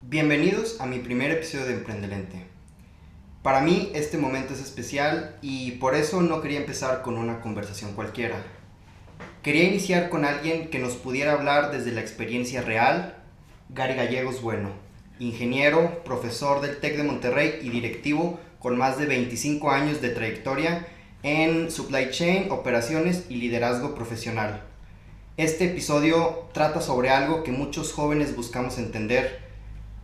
Bienvenidos a mi primer episodio de Emprendelente. Para mí este momento es especial y por eso no quería empezar con una conversación cualquiera. Quería iniciar con alguien que nos pudiera hablar desde la experiencia real, Gary Gallegos Bueno, ingeniero, profesor del TEC de Monterrey y directivo con más de 25 años de trayectoria en supply chain, operaciones y liderazgo profesional. Este episodio trata sobre algo que muchos jóvenes buscamos entender: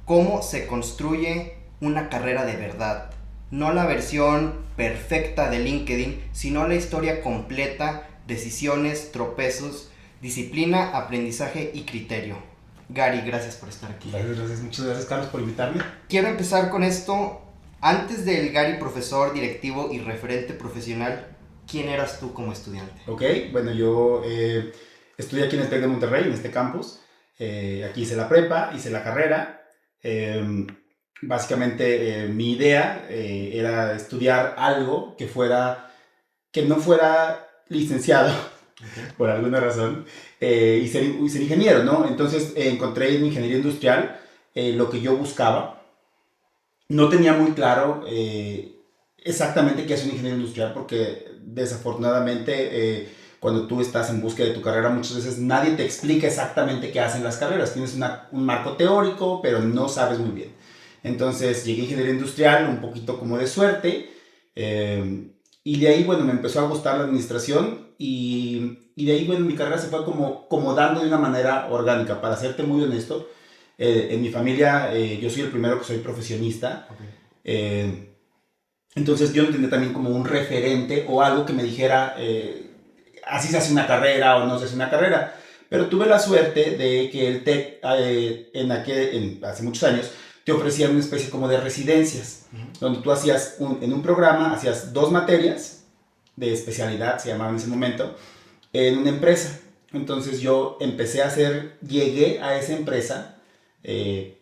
cómo se construye una carrera de verdad. No la versión perfecta de LinkedIn, sino la historia completa, decisiones, tropezos, disciplina, aprendizaje y criterio. Gary, gracias por estar aquí. Gracias, muchas gracias Carlos por invitarme. Quiero empezar con esto. Antes del Gary profesor, directivo y referente profesional, ¿quién eras tú como estudiante? Ok, bueno, yo estudié aquí en el TEC de Monterrey, en este campus. Aquí hice la prepa, hice la carrera. Básicamente mi idea era estudiar algo que no fuera licenciado, por alguna razón, y ser ingeniero, ¿no? Entonces encontré en ingeniería industrial lo que yo buscaba. No tenía muy claro exactamente qué es un ingeniero industrial, porque desafortunadamente cuando tú estás en búsqueda de tu carrera muchas veces nadie te explica exactamente qué hacen las carreras. Tienes un marco teórico, pero no sabes muy bien. Entonces llegué a ingeniería industrial un poquito como de suerte, y de ahí, bueno, me empezó a gustar la administración y de ahí, bueno, mi carrera se fue como dando de una manera orgánica. Para serte muy honesto, en mi familia yo soy el primero que soy profesionista. Okay. Entonces yo no tenía también como un referente o algo que me dijera así se hace una carrera o no se hace una carrera. Pero tuve la suerte de que el TEC hace muchos años te ofrecía una especie como de residencias, donde tú hacías en un programa, hacías 2 materias de especialidad, se llamaban en ese momento, en una empresa. Entonces yo llegué a esa empresa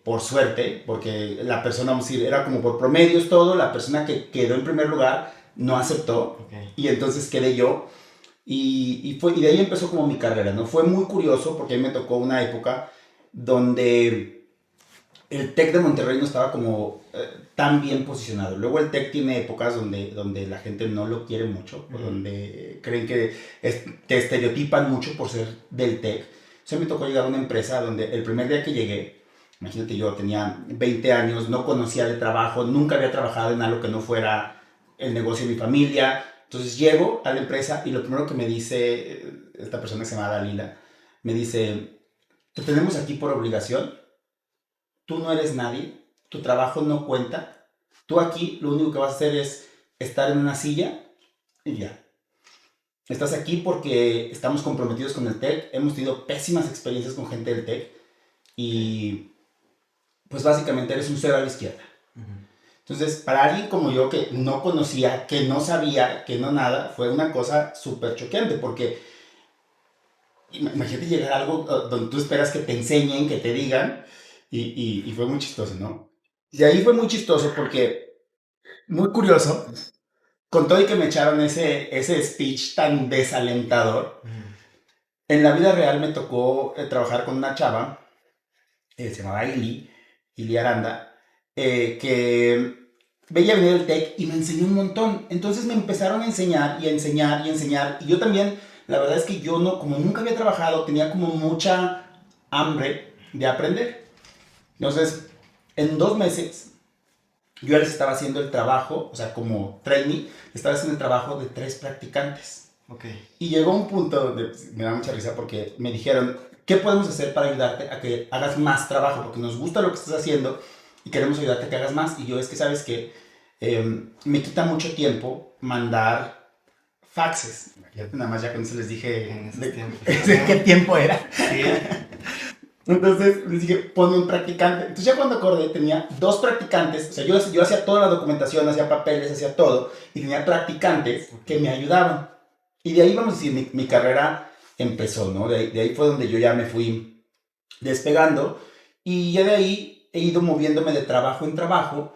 por suerte, porque la persona, vamos a decir, era como por promedios todo. La persona que quedó en primer lugar no aceptó, Okay. y entonces quedé yo. Y de ahí empezó como mi carrera, ¿no? Fue muy curioso porque a mí me tocó una época donde el TEC de Monterrey no estaba como tan bien posicionado. Luego el TEC tiene épocas donde la gente no lo quiere mucho, donde creen que te estereotipan mucho por ser del TEC. O sea, me tocó llegar a una empresa donde el primer día que llegué, imagínate, yo tenía 20 años, no conocía de trabajo, nunca había trabajado en algo que no fuera el negocio de mi familia. Entonces llego a la empresa y lo primero que me dice esta persona que se llama Dalila, me dice: te tenemos aquí por obligación, tú no eres nadie, tu trabajo no cuenta, tú aquí lo único que vas a hacer es estar en una silla y ya. Estás aquí porque estamos comprometidos con el TEC, hemos tenido pésimas experiencias con gente del TEC y pues básicamente eres un cero a la izquierda. Entonces, para alguien como yo que no conocía, que no sabía, que no nada, fue una cosa súper choqueante, porque imagínate llegar a algo donde tú esperas que te enseñen, que te digan, y fue muy chistoso, ¿no? Y ahí fue muy chistoso porque, muy curioso, con todo y que me echaron ese speech tan desalentador, en la vida real me tocó trabajar con una chava, se llamaba Ili Aranda, que veía venir el TEC y me enseñó un montón. Entonces me empezaron a enseñar y a enseñar y a enseñar. Y yo también, la verdad es que yo no, como nunca había trabajado, tenía como mucha hambre de aprender. Entonces, en 2 meses, yo ya les estaba haciendo el trabajo, o sea, como trainee, estaba haciendo el trabajo de 3 practicantes. Okay. Y llegó un punto donde me da mucha risa porque me dijeron: ¿qué podemos hacer para ayudarte a que hagas más trabajo? Porque nos gusta lo que estás haciendo y queremos ayudarte a que hagas más. Y yo, es que sabes que me quita mucho tiempo mandar faxes. Imagínate, nada más ya con eso les dije En esos tiempos. de qué tiempo era. Sí. Entonces les dije: ponme un practicante. Entonces ya cuando acordé tenía 2 practicantes. O sea, yo hacía toda la documentación, hacía papeles, hacía todo. Y tenía practicantes que me ayudaban. Y de ahí, vamos a decir, mi carrera empezó, ¿no? De ahí fue donde yo ya me fui despegando. Y ya de ahí he ido moviéndome de trabajo en trabajo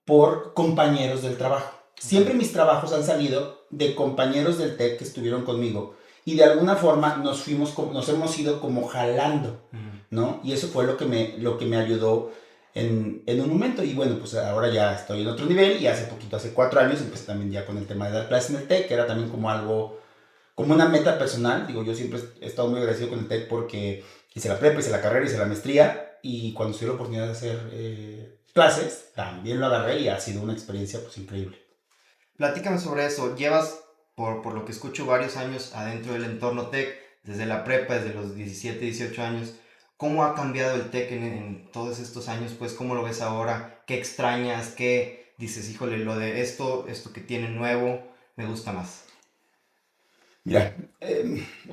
por compañeros del trabajo. Siempre mis trabajos han salido de compañeros del TEC que estuvieron conmigo. Y de alguna forma nos hemos ido como jalando, ¿no? Y eso fue lo que me ayudó en un momento. Y bueno, pues ahora ya estoy en otro nivel y hace poquito, hace 4 años, empecé también ya con el tema de dar clases en el TEC, que era también como algo, como una meta personal. Digo, yo siempre he estado muy agradecido con el TEC porque hice la prepa, hice la carrera, hice la maestría y cuando tuve la oportunidad de hacer clases, también lo agarré y ha sido una experiencia pues increíble. Platícame sobre eso. Llevas, por lo que escucho, varios años adentro del entorno tech, desde la prepa, desde los 17, 18 años. ¿Cómo ha cambiado el tech en todos estos años? Pues, ¿cómo lo ves ahora? ¿Qué extrañas? ¿Qué dices, híjole, lo de esto que tiene nuevo, me gusta más? Mira,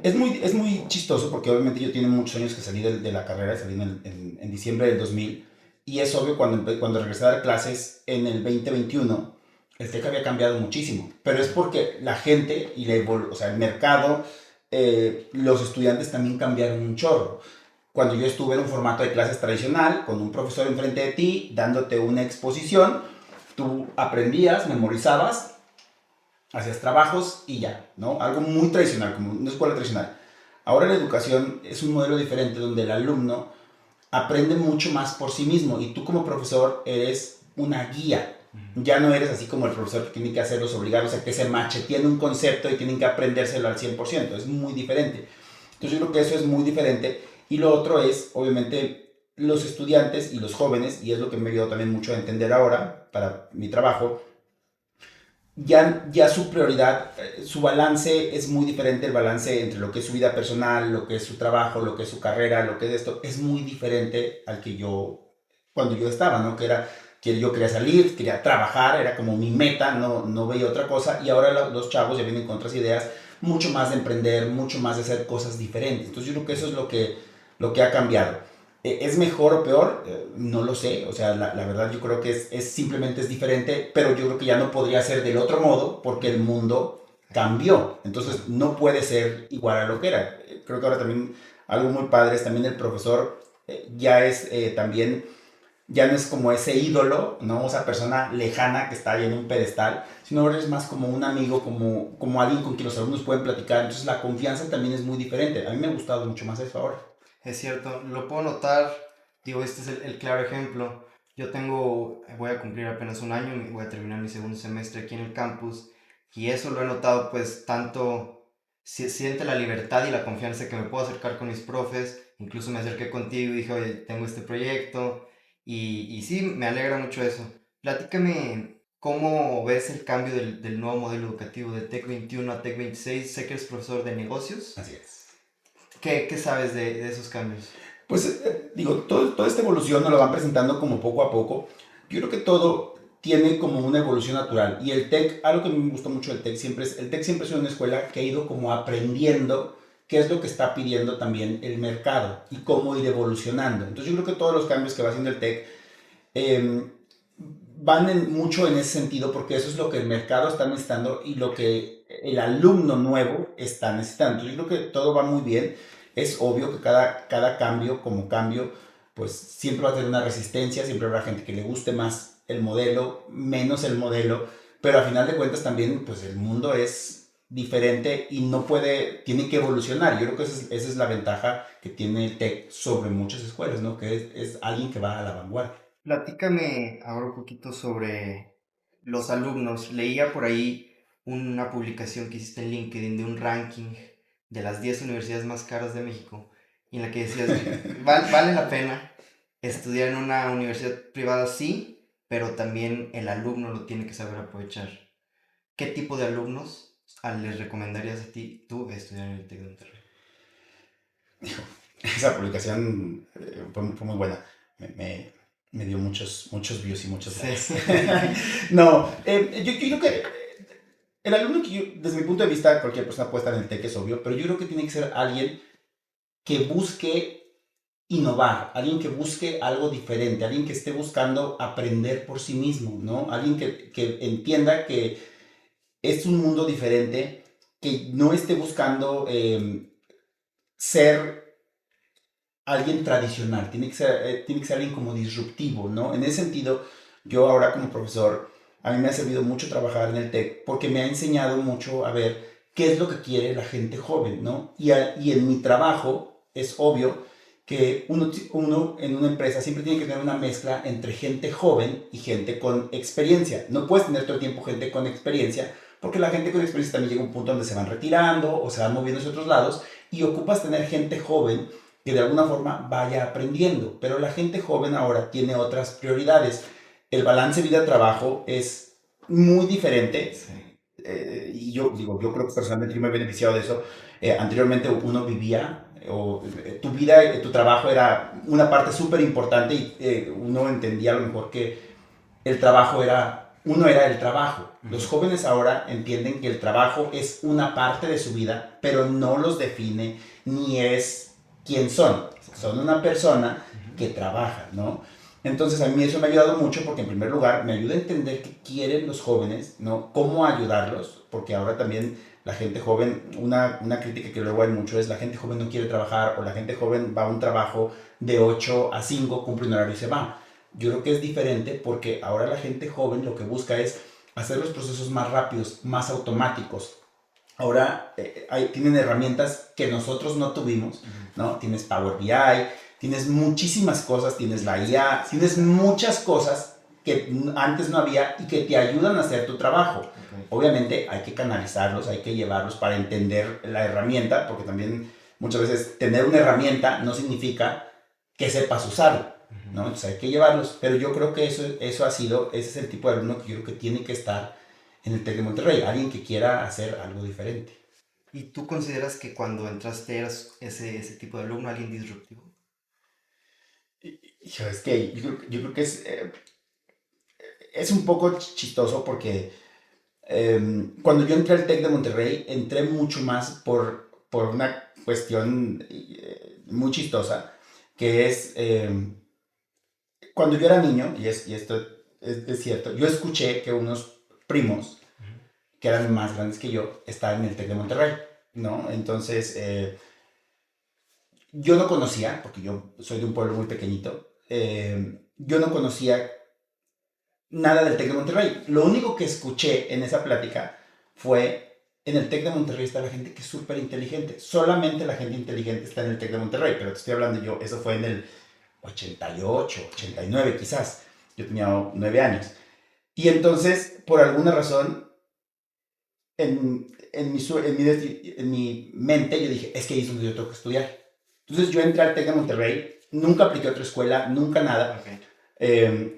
es muy chistoso porque obviamente yo tiene muchos años que salí de la carrera, salí en diciembre del 2000 y es obvio cuando regresé a dar clases en el 2021, el TEC había cambiado muchísimo, pero es porque la gente y o sea, el mercado, los estudiantes también cambiaron un chorro. Cuando yo estuve en un formato de clases tradicional, con un profesor enfrente de ti, dándote una exposición, tú aprendías, memorizabas, hacías trabajos y ya, ¿no? Algo muy tradicional, como una escuela tradicional. Ahora la educación es un modelo diferente donde el alumno aprende mucho más por sí mismo y tú como profesor eres una guía. Ya no eres así como el profesor que tiene que hacerlos obligados a que se tiene un concepto y tienen que aprendérselo al 100%. Es muy diferente. Entonces yo creo que eso es muy diferente. Y lo otro es, obviamente, los estudiantes y los jóvenes, y es lo que me ayudó también mucho a entender ahora para mi trabajo, ya su prioridad, su balance es muy diferente, el balance entre lo que es su vida personal, lo que es su trabajo, lo que es su carrera, lo que es esto, es muy diferente al que yo, cuando yo estaba, ¿no? Que era que yo quería salir, quería trabajar, era como mi meta, no veía otra cosa, y ahora los chavos ya vienen con otras ideas, mucho más de emprender, mucho más de hacer cosas diferentes. Entonces yo creo que eso es lo que ha cambiado. ¿Es mejor o peor? No lo sé, o sea, la verdad yo creo que simplemente es diferente, pero yo creo que ya no podría ser del otro modo porque el mundo cambió, entonces no puede ser igual a lo que era. Creo que ahora también algo muy padre es también el profesor, ya es también, ya no es como ese ídolo, ¿no? Esa persona lejana que está ahí en un pedestal, sino ahora es más como un amigo, como alguien con quien los alumnos pueden platicar, entonces la confianza también es muy diferente. A mí me ha gustado mucho más eso ahora. Es cierto, lo puedo notar, digo, este es el claro ejemplo. Yo voy a cumplir apenas un año, voy a terminar mi segundo semestre aquí en el campus y eso lo he notado pues tanto, siente la libertad y la confianza que me puedo acercar con mis profes, incluso me acerqué contigo y dije, oye, tengo este proyecto y sí, me alegra mucho eso. Platícame cómo ves el cambio del nuevo modelo educativo de Tec 21 a Tec 26. Sé que eres profesor de negocios. Así es. ¿Qué sabes de esos cambios? Pues digo, toda esta evolución nos lo van presentando como poco a poco. Yo creo que todo tiene como una evolución natural. Y el TEC, algo que me gusta mucho del TEC siempre es, el TEC siempre es una escuela que ha ido como aprendiendo qué es lo que está pidiendo también el mercado y cómo ir evolucionando. Entonces yo creo que todos los cambios que va haciendo el TEC eh, van mucho en ese sentido porque eso es lo que el mercado está necesitando y lo que el alumno nuevo está necesitando. Entonces, yo creo que todo va muy bien. Es obvio que cada cambio, como cambio, pues siempre va a tener una resistencia, siempre habrá gente que le guste más el modelo, menos el modelo, pero a final de cuentas también, pues el mundo es diferente y no puede, tiene que evolucionar. Yo creo que esa es la ventaja que tiene el TEC sobre muchas escuelas, ¿no? Que es alguien que va a la vanguardia. Platícame ahora un poquito sobre los alumnos. Leía por ahí una publicación que hiciste en LinkedIn de un ranking de las 10 universidades más caras de México, y en la que decías, Vale la pena estudiar en una universidad privada, sí, pero también el alumno lo tiene que saber aprovechar. ¿Qué tipo de alumnos les recomendarías a ti tú estudiar en el TEC de Monterrey? Esa publicación fue muy buena. Me dio muchos views y muchos Sí. likes. No, yo creo que el alumno desde mi punto de vista, cualquier persona puede estar en el TEC, es obvio, pero yo creo que tiene que ser alguien que busque innovar, alguien que busque algo diferente, alguien que esté buscando aprender por sí mismo, ¿no? Alguien que entienda que es un mundo diferente, que no esté buscando ser alguien tradicional, tiene que ser alguien como disruptivo, ¿no? En ese sentido, yo ahora como profesor, a mí me ha servido mucho trabajar en el TEC porque me ha enseñado mucho a ver qué es lo que quiere la gente joven, ¿no? Y en mi trabajo es obvio que uno en una empresa siempre tiene que tener una mezcla entre gente joven y gente con experiencia. No puedes tener todo el tiempo gente con experiencia, porque la gente con experiencia también llega a un punto donde se van retirando o se van moviendo hacia otros lados, y ocupas tener gente joven que de alguna forma vaya aprendiendo. Pero la gente joven ahora tiene otras prioridades. El balance vida-trabajo es muy diferente. Sí. Y yo digo, yo creo que personalmente yo me he beneficiado de eso. Anteriormente uno vivía, o tu vida, tu trabajo era una parte súper importante, y uno entendía a lo mejor que el trabajo uno era el trabajo. Los jóvenes ahora entienden que el trabajo es una parte de su vida, pero no los define ni es quién son. Son una persona que trabaja, ¿no? Entonces a mí eso me ha ayudado mucho, porque en primer lugar me ayuda a entender qué quieren los jóvenes, ¿no? Cómo ayudarlos, porque ahora también la gente joven, una crítica que luego hay mucho es: la gente joven no quiere trabajar, o la gente joven va a un trabajo de 8 a 5, cumple un horario y se va. Yo creo que es diferente, porque ahora la gente joven lo que busca es hacer los procesos más rápidos, más automáticos. Ahora tienen herramientas que nosotros no tuvimos, ¿no? Tienes Power BI, tienes muchísimas cosas, tienes la IA, tienes muchas cosas que antes no había y que te ayudan a hacer tu trabajo. Okay. Obviamente hay que canalizarlos, hay que llevarlos para entender la herramienta, porque también muchas veces tener una herramienta no significa que sepas usarla, ¿no? Entonces hay que llevarlos, pero yo creo que ese es el tipo de alumno que yo creo que tiene que estar en el TEC de Monterrey, alguien que quiera hacer algo diferente. ¿Y tú consideras que cuando entraste eras ese tipo de alumno, alguien disruptivo? Es que yo creo que es un poco chistoso, porque cuando yo entré al TEC de Monterrey, entré mucho más por una cuestión muy chistosa, que es cuando yo era niño, y esto es cierto, yo escuché que unos primos que eran más grandes que yo estaban en el TEC de Monterrey, ¿no? Entonces, yo no conocía, porque yo soy de un pueblo muy pequeñito, yo no conocía nada del TEC de Monterrey. Lo único que escuché en esa plática fue: en el TEC de Monterrey está la gente que es súper inteligente. Solamente la gente inteligente está en el TEC de Monterrey. Pero te estoy hablando yo, eso fue en el 88, 89 quizás. Yo tenía 9 años. Y entonces, por alguna razón, en mi mente yo dije: es que ahí es donde yo tengo que estudiar. Entonces yo entré al TEC de Monterrey, nunca apliqué a otra escuela, nunca nada. Okay.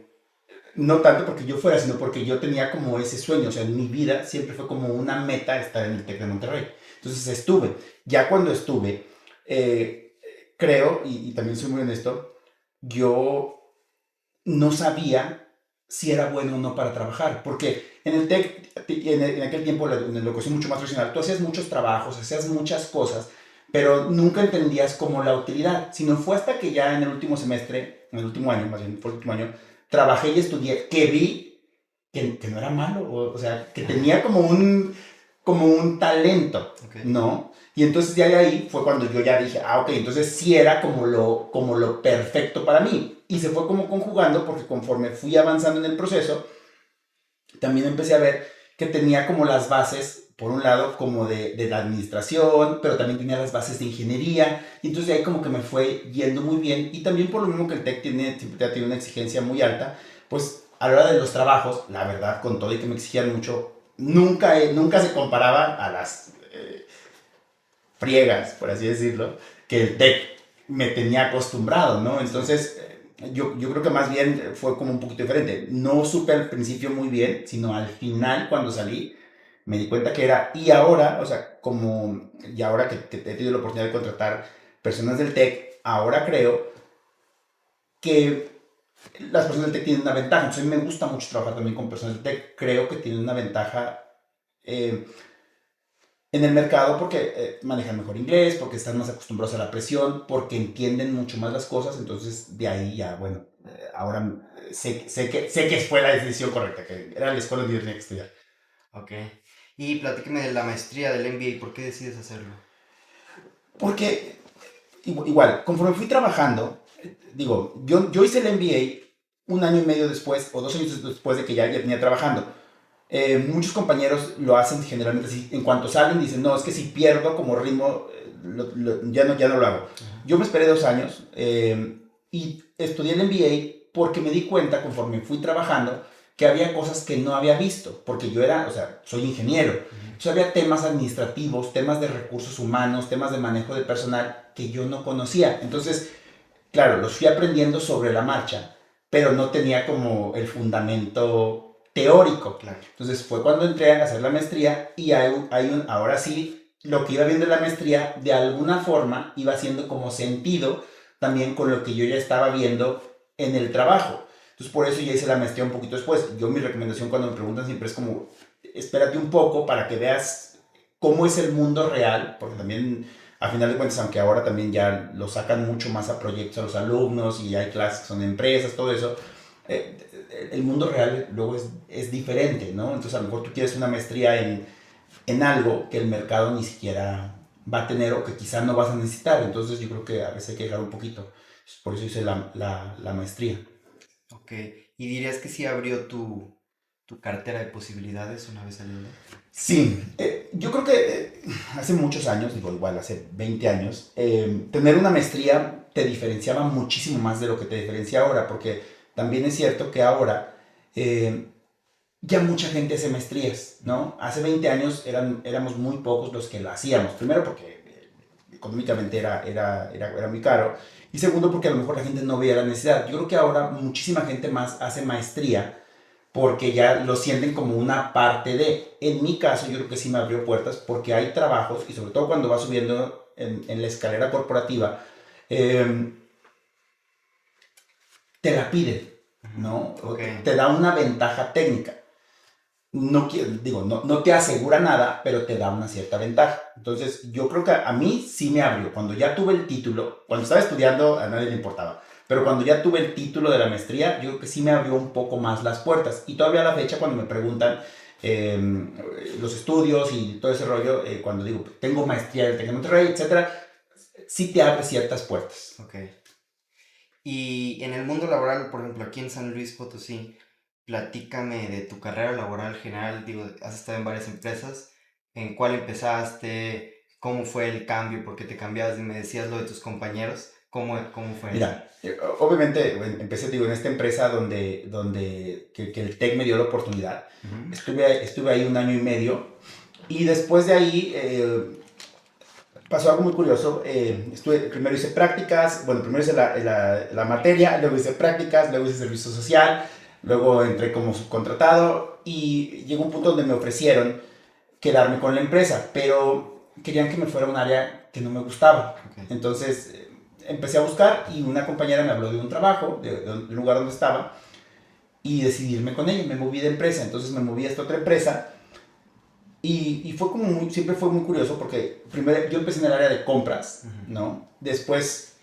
No tanto porque yo fuera, sino porque yo tenía como ese sueño. O sea, en mi vida siempre fue como una meta estar en el TEC de Monterrey. Entonces estuve. Ya cuando estuve, creo, y también soy muy honesto, yo no sabía si era bueno o no para trabajar. Porque en el TEC, en aquel tiempo, en la educación mucho más tradicional, tú hacías muchos trabajos, hacías muchas cosas, pero nunca entendías como la utilidad. Sino fue hasta que ya en el último semestre, en el último año, más bien fue el último año, trabajé y estudié, que vi que no era malo, o sea, que tenía como un talento, okay, ¿no? Y entonces ya de ahí fue cuando yo ya dije: ok, entonces sí era como lo perfecto para mí. Y se fue como conjugando, porque conforme fui avanzando en el proceso, también empecé a ver que tenía como las bases, por un lado, como de la administración, pero también tenía las bases de ingeniería, y entonces de ahí como que me fue yendo muy bien. Y también por lo mismo que el TEC siempre tiene una exigencia muy alta, pues a la hora de los trabajos, la verdad, con todo y que me exigían mucho, nunca se comparaba a las friegas, por así decirlo, que el TEC me tenía acostumbrado, ¿no? Entonces, yo creo que más bien fue como un poquito diferente. No supe al principio muy bien, sino al final, cuando salí, me di cuenta que era. Y ahora, o sea, y ahora que he tenido la oportunidad de contratar personas del TEC, ahora creo que las personas del TEC tienen una ventaja. Entonces, a mí me gusta mucho trabajar también con personas del TEC. Creo que tienen una ventaja en el mercado, porque manejan mejor inglés, porque están más acostumbrados a la presión, porque entienden mucho más las cosas. Entonces, de ahí ya, bueno, ahora sé que fue la decisión correcta, que era la escuela donde yo tenía que estudiar. Ok. Y platícame de la maestría del MBA, ¿por qué decides hacerlo? Porque, igual, conforme fui trabajando, digo, yo hice el MBA un año y medio después, o 2 años después de que ya tenía trabajando. Muchos compañeros lo hacen generalmente así: en cuanto salen dicen: no, es que si pierdo como ritmo ya no lo hago. Yo me esperé 2 años y estudié el MBA porque me di cuenta, conforme fui trabajando, que había cosas que no había visto, porque yo era, o sea, soy ingeniero. Entonces había temas administrativos, temas de recursos humanos, temas de manejo de personal que yo no conocía. Entonces, claro, los fui aprendiendo sobre la marcha, pero no tenía como el fundamento teórico. Claro. Entonces fue cuando entré a hacer la maestría y ahora sí, lo que iba viendo en la maestría, de alguna forma iba haciendo como sentido también con lo que yo ya estaba viendo en el trabajo. Entonces por eso ya hice la maestría un poquito después. Yo mi recomendación cuando me preguntan siempre es como, espérate un poco para que veas cómo es el mundo real, porque también a final de cuentas, aunque ahora también ya lo sacan mucho más a proyectos a los alumnos y hay clases que son de empresas, todo eso, el mundo real luego es diferente, ¿no? Entonces a lo mejor tú quieres una maestría en algo que el mercado ni siquiera va a tener o que quizás no vas a necesitar. Entonces yo creo que a veces hay que dejar un poquito. Por eso hice la maestría. Ok. ¿Y dirías que sí abrió tu cartera de posibilidades una vez saliendo? Sí, yo creo que hace muchos años, digo igual, hace 20 años, tener una maestría te diferenciaba muchísimo más de lo que te diferencia ahora, porque también es cierto que ahora ya mucha gente hace maestrías, ¿no? Hace 20 años éramos muy pocos los que lo hacíamos. Primero porque económicamente era muy caro. Y segundo porque a lo mejor la gente no veía la necesidad. Yo creo que ahora muchísima gente más hace maestría porque ya lo sienten como una parte de. En mi caso yo creo que sí me abrió puertas porque hay trabajos y sobre todo cuando vas subiendo en la escalera corporativa, eh, te la piden, ¿no? Ok. Te da una ventaja técnica. No te asegura nada, pero te da una cierta ventaja. Entonces, yo creo que a mí sí me abrió. Cuando ya tuve el título, cuando estaba estudiando a nadie le importaba, pero cuando ya tuve el título de la maestría, yo creo que sí me abrió un poco más las puertas. Y todavía a la fecha, cuando me preguntan eh, los estudios y todo ese rollo, cuando digo, tengo maestría del TEC de Monterrey, etcétera, sí te abre ciertas puertas. Ok. Y en el mundo laboral, por ejemplo, aquí en San Luis Potosí, platícame de tu carrera laboral general. Digo, has estado en varias empresas. ¿En cuál empezaste? ¿Cómo fue el cambio? ¿Por qué te cambiaste? Me decías lo de tus compañeros. ¿Cómo fue eso? Mira, obviamente empecé, digo, en esta empresa que el TEC me dio la oportunidad. Ujú. Estuve ahí 1 año y medio y después de ahí pasó algo muy curioso. Primero hice prácticas, bueno, primero hice la materia, luego hice prácticas, luego hice servicio social, luego entré como subcontratado y llegó un punto donde me ofrecieron quedarme con la empresa, pero querían que me fuera a un área que no me gustaba. Ok. Entonces empecé a buscar y una compañera me habló de un trabajo, de un lugar donde estaba, y decidí irme con ella. Me moví de empresa, entonces me moví a esta otra empresa y fue como siempre fue muy curioso porque primero yo empecé en el área de compras, Ujú. ¿no? Después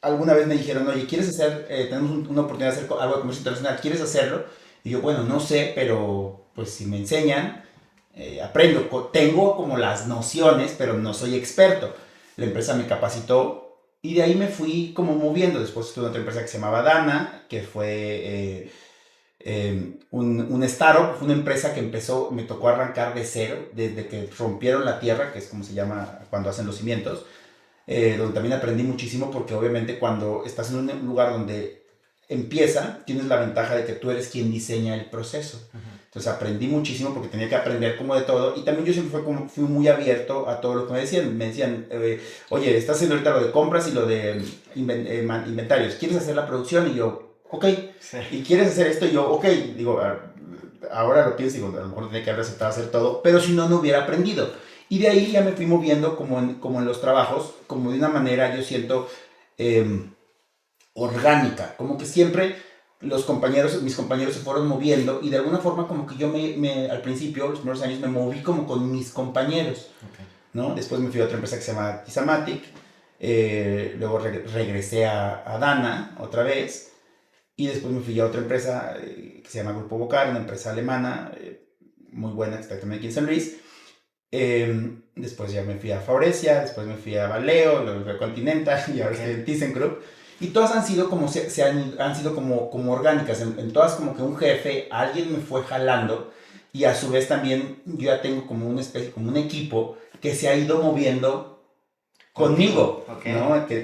alguna vez me dijeron, oye, ¿quieres hacer, tenemos una oportunidad de hacer algo de comercio internacional, ¿quieres hacerlo? Y yo, bueno, no sé, pero pues si me enseñan, aprendo. Tengo como las nociones, pero no soy experto. La empresa me capacitó y de ahí me fui como moviendo. Después estuve en otra empresa que se llamaba Dana, que fue un startup, fue una empresa que empezó, me tocó arrancar de cero, desde que rompieron la tierra, que es como se llama cuando hacen los cimientos, donde también aprendí muchísimo porque obviamente cuando estás en un lugar donde empieza, tienes la ventaja de que tú eres quien diseña el proceso. Ujú. Entonces aprendí muchísimo porque tenía que aprender como de todo y también yo siempre fui muy abierto a todo lo que me decían. Me decían, oye, estás haciendo ahorita lo de compras y lo de inventarios, ¿quieres hacer la producción? Y yo, ok. Sí. ¿Y quieres hacer esto? Y yo, ok. Digo, ahora lo pienso, digo, a lo mejor tenía que haber aceptado hacer todo, pero si no, no hubiera aprendido. Y de ahí ya me fui moviendo como en los trabajos, como de una manera, yo siento, eh, orgánica, como que siempre mis compañeros se fueron moviendo y de alguna forma como que yo al principio, los primeros años, me moví como con mis compañeros, Ok. ¿no? Después me fui a otra empresa que se llama Tizamatic, luego regresé a Dana otra vez y después me fui a otra empresa que se llama Grupo Bocar, una empresa alemana muy buena que está también aquí en San Luis. Después ya me fui a Faurecia, después me fui a Valeo, luego fui a Continental y ahora estoy Ok. en ThyssenKrupp. Y todas han sido como, han sido como orgánicas. En todas como que un jefe, alguien me fue jalando y a su vez también yo ya tengo como una especie, como un equipo que se ha ido moviendo conmigo, Okay. ¿no? Que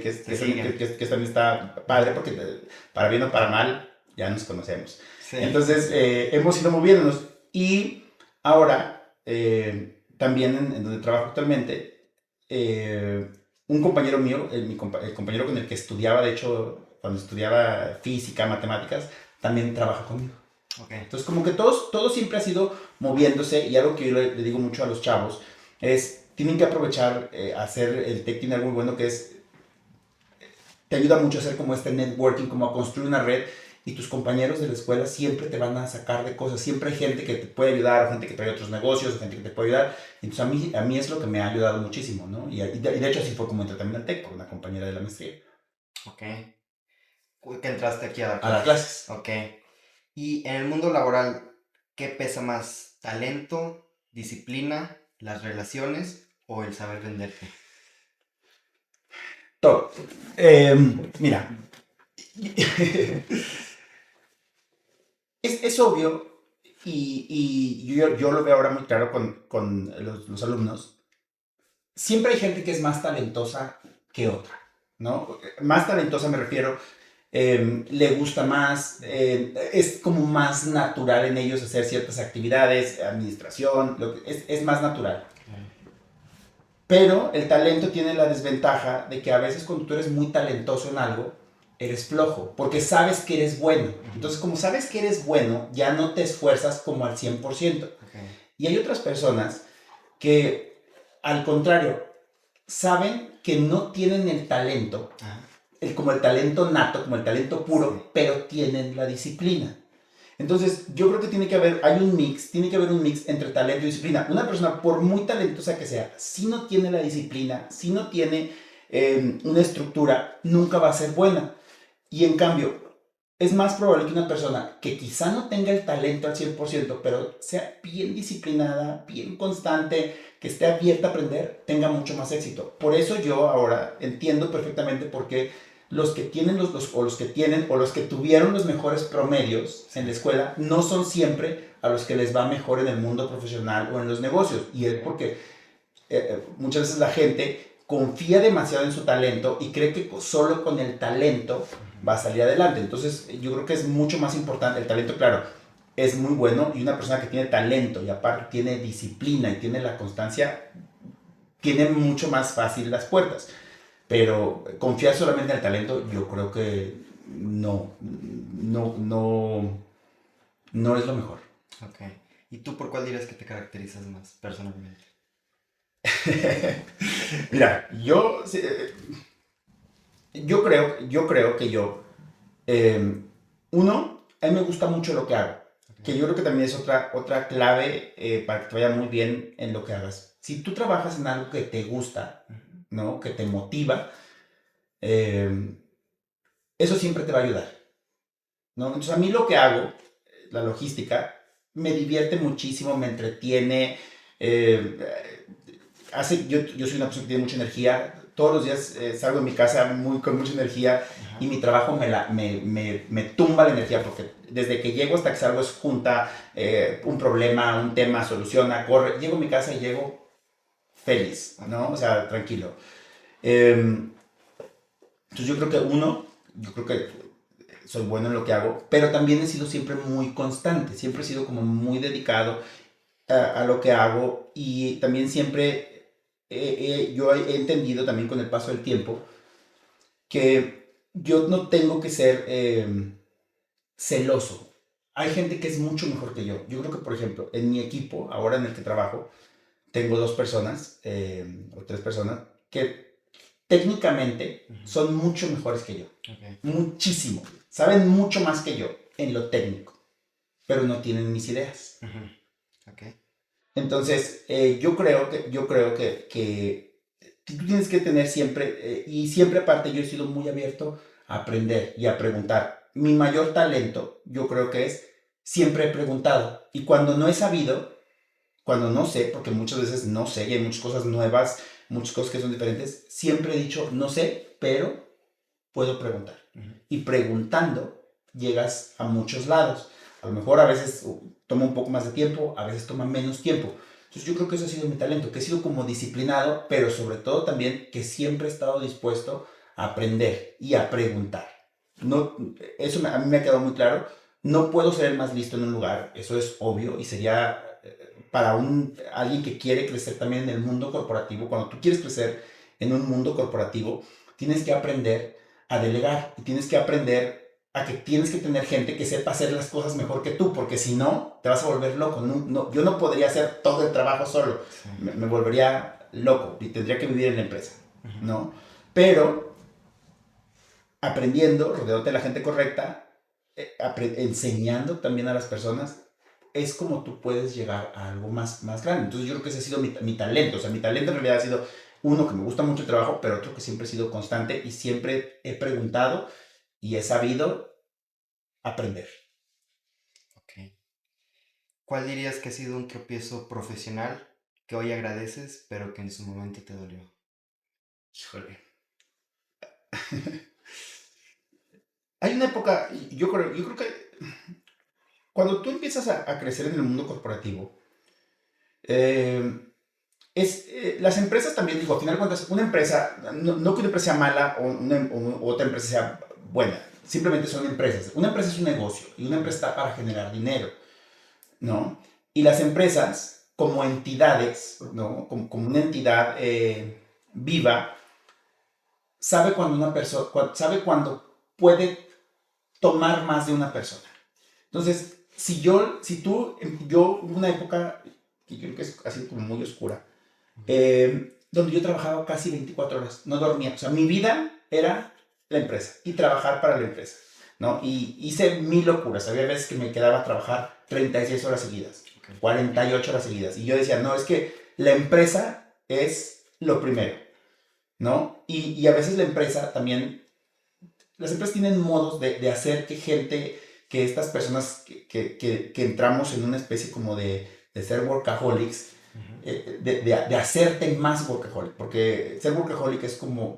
también está padre porque para bien o para mal ya nos conocemos. Sí. Entonces hemos ido moviéndonos y ahora también en donde trabajo actualmente, un compañero mío, el compañero con el que estudiaba, de hecho, cuando estudiaba física, matemáticas, también trabaja conmigo. Okay. Entonces como que todo siempre ha sido moviéndose y algo que yo le digo mucho a los chavos es, tienen que aprovechar, hacer, el TEC tiene algo muy bueno que es, te ayuda mucho a hacer como este networking, como a construir una red y tus compañeros de la escuela siempre te van a sacar de cosas, siempre hay gente que te puede ayudar, o gente que trae otros negocios, o gente que te puede ayudar, entonces a mí es lo que me ha ayudado muchísimo, ¿no? Y de hecho así fue como entré también al TEC, por una compañera de la maestría. Ok. Que entraste aquí a dar A las clases. Ok. Y en el mundo laboral, ¿qué pesa más? ¿Talento, disciplina, las relaciones o el saber venderte? Todo. Mira, es obvio y yo lo veo ahora muy claro con los alumnos. Siempre hay gente que es más talentosa que otra, ¿no? Más talentosa me refiero, le gusta más, es como más natural en ellos hacer ciertas actividades, administración, es más natural. Pero el talento tiene la desventaja de que a veces cuando tú eres muy talentoso en algo, eres flojo, porque sabes que eres bueno. Entonces, como sabes que eres bueno, ya no te esfuerzas como al 100%. Okay. Y hay otras personas que, al contrario, saben que no tienen el talento, como el talento nato, como el talento puro, sí, pero tienen la disciplina. Entonces, yo creo que tiene que haber un mix entre talento y disciplina. Una persona, por muy talentosa que sea, si no tiene la disciplina, si no tiene una estructura, nunca va a ser buena. Y en cambio, es más probable que una persona que quizá no tenga el talento al 100%, pero sea bien disciplinada, bien constante, que esté abierta a aprender, tenga mucho más éxito. Por eso yo ahora entiendo perfectamente por qué los que tienen los que tuvieron los mejores promedios en la escuela no son siempre a los que les va mejor en el mundo profesional o en los negocios. Y es porque muchas veces la gente confía demasiado en su talento y cree que solo con el talento va a salir adelante. Entonces yo creo que es mucho más importante el talento, claro, es muy bueno, y una persona que tiene talento y aparte tiene disciplina y tiene la constancia, tiene mucho más fácil las puertas. Pero confiar solamente en el talento, yo creo que no es lo mejor. Ok. ¿Y tú por cuál dirías que te caracterizas más personalmente? Mira, yo creo que uno, a mí me gusta mucho lo que hago, okay, que yo creo que también es otra clave para que te vaya muy bien en lo que hagas. Si tú trabajas en algo que te gusta, ¿no? Que te motiva, eso siempre te va a ayudar, ¿no? Entonces a mí lo que hago, la logística, me divierte muchísimo, me entretiene, yo soy una persona que tiene mucha energía, todos los días salgo de mi casa con mucha energía. Ajá. Y mi trabajo me tumba la energía porque desde que llego hasta que salgo es junta, un problema, un tema, soluciona, corre, llego a mi casa y llego feliz, ¿no? O sea, tranquilo. Entonces yo creo que soy bueno en lo que hago, pero también he sido siempre muy constante, siempre he sido como muy dedicado a lo que hago y también siempre yo he entendido también con el paso del tiempo que yo no tengo que ser celoso. Hay gente que es mucho mejor que yo. Yo creo que, por ejemplo, en mi equipo, ahora en el que trabajo, tengo 2 personas o 3 personas que técnicamente son mucho mejores que yo. Okay. Muchísimo. Saben mucho más que yo en lo técnico, pero no tienen mis ideas. Okay. Entonces, yo creo que tú tienes que tener siempre, y siempre aparte yo he sido muy abierto a aprender y a preguntar. Mi mayor talento, yo creo que es, siempre he preguntado. Y cuando no he sabido, cuando no sé, porque muchas veces no sé, y hay muchas cosas nuevas, muchas cosas que son diferentes, siempre he dicho, no sé, pero puedo preguntar. Y preguntando, llegas a muchos lados. A lo mejor a veces toma un poco más de tiempo, a veces toma menos tiempo. Entonces yo creo que eso ha sido mi talento, que he sido como disciplinado, pero sobre todo también que siempre he estado dispuesto a aprender y a preguntar. No, a mí me ha quedado muy claro. No puedo ser el más listo en un lugar, eso es obvio, y sería para alguien que quiere crecer también en el mundo corporativo. Cuando tú quieres crecer en un mundo corporativo, tienes que aprender a delegar y tienes que aprender a que tienes que tener gente que sepa hacer las cosas mejor que tú, porque si no, te vas a volver loco. Yo no podría hacer todo el trabajo solo, Sí. me volvería loco y tendría que vivir en la empresa, Ujú. ¿no? Pero aprendiendo, rodeándote de la gente correcta, enseñando también a las personas, es como tú puedes llegar a algo más grande. Entonces yo creo que ese ha sido mi talento. O sea, mi talento en realidad ha sido uno que me gusta mucho el trabajo, pero otro que siempre he sido constante y siempre he preguntado y he sabido aprender. Ok. ¿Cuál dirías que ha sido un tropiezo profesional que hoy agradeces, pero que en su momento te dolió? Híjole. Hay una época, yo creo que cuando tú empiezas a crecer en el mundo corporativo, eh, las empresas también, digo, al final de cuentas, una empresa, no que una empresa sea mala o otra empresa sea buena, simplemente son empresas. Una empresa es un negocio y una empresa está para generar dinero, ¿no? Y las empresas, como entidades, ¿no? Como una entidad viva, sabe cuando una persona, sabe cuando puede tomar más de una persona. Entonces, yo, hubo una época que yo creo que ha sido como muy oscura, donde yo trabajaba casi 24 horas, no dormía. O sea, mi vida era la empresa y trabajar para la empresa, ¿no? Y hice mil locuras. Había veces que me quedaba a trabajar 36 horas seguidas, Ok. 48 horas seguidas. Y yo decía, no, es que la empresa es lo primero, ¿no? Y a veces la empresa también, las empresas tienen modos de hacer que gente, que estas personas que entramos en una especie como de ser workaholics, Ujú. de hacerte más workaholic, porque ser workaholic es como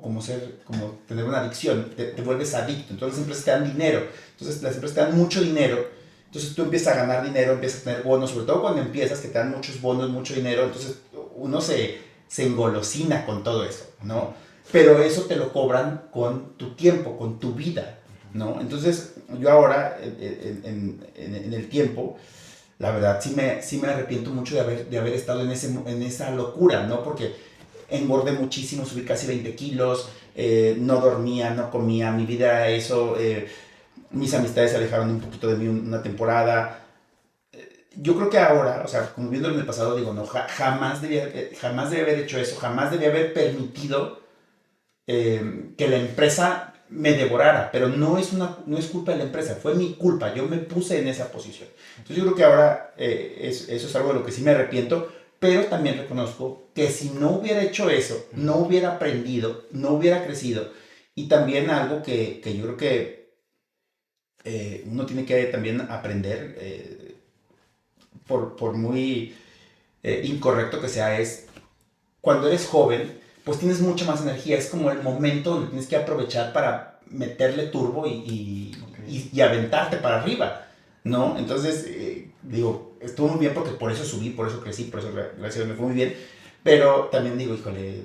tener una adicción, te vuelves adicto. Entonces las empresas te dan dinero, entonces las empresas te dan mucho dinero, entonces tú empiezas a ganar dinero, empiezas a tener bonos, sobre todo cuando empiezas que te dan muchos bonos, mucho dinero, entonces uno se engolosina con todo eso, ¿no? Pero eso te lo cobran con tu tiempo, con tu vida, ¿no? Entonces yo ahora en el tiempo, la verdad, sí me arrepiento mucho de haber estado en esa locura, ¿no? Porque engordé muchísimo, subí casi 20 kilos, no dormía, no comía, mi vida era eso, mis amistades se alejaron un poquito de mí una temporada. Yo creo que ahora, o sea, como viéndolo en el pasado, digo, no, jamás debí haber hecho eso, jamás debí haber permitido que la empresa me devorara, pero no es culpa de la empresa, fue mi culpa, yo me puse en esa posición. Entonces yo creo que ahora eso es algo de lo que sí me arrepiento, pero también reconozco que si no hubiera hecho eso, no hubiera aprendido, no hubiera crecido, y también algo que yo creo que uno tiene que también aprender, por muy incorrecto que sea, es cuando eres joven, pues tienes mucha más energía. Es como el momento donde tienes que aprovechar para meterle turbo Ok. y aventarte para arriba, ¿no? Entonces, digo, estuvo muy bien porque por eso subí, por eso crecí, por eso gracias a Dios me fue muy bien. Pero también digo, híjole,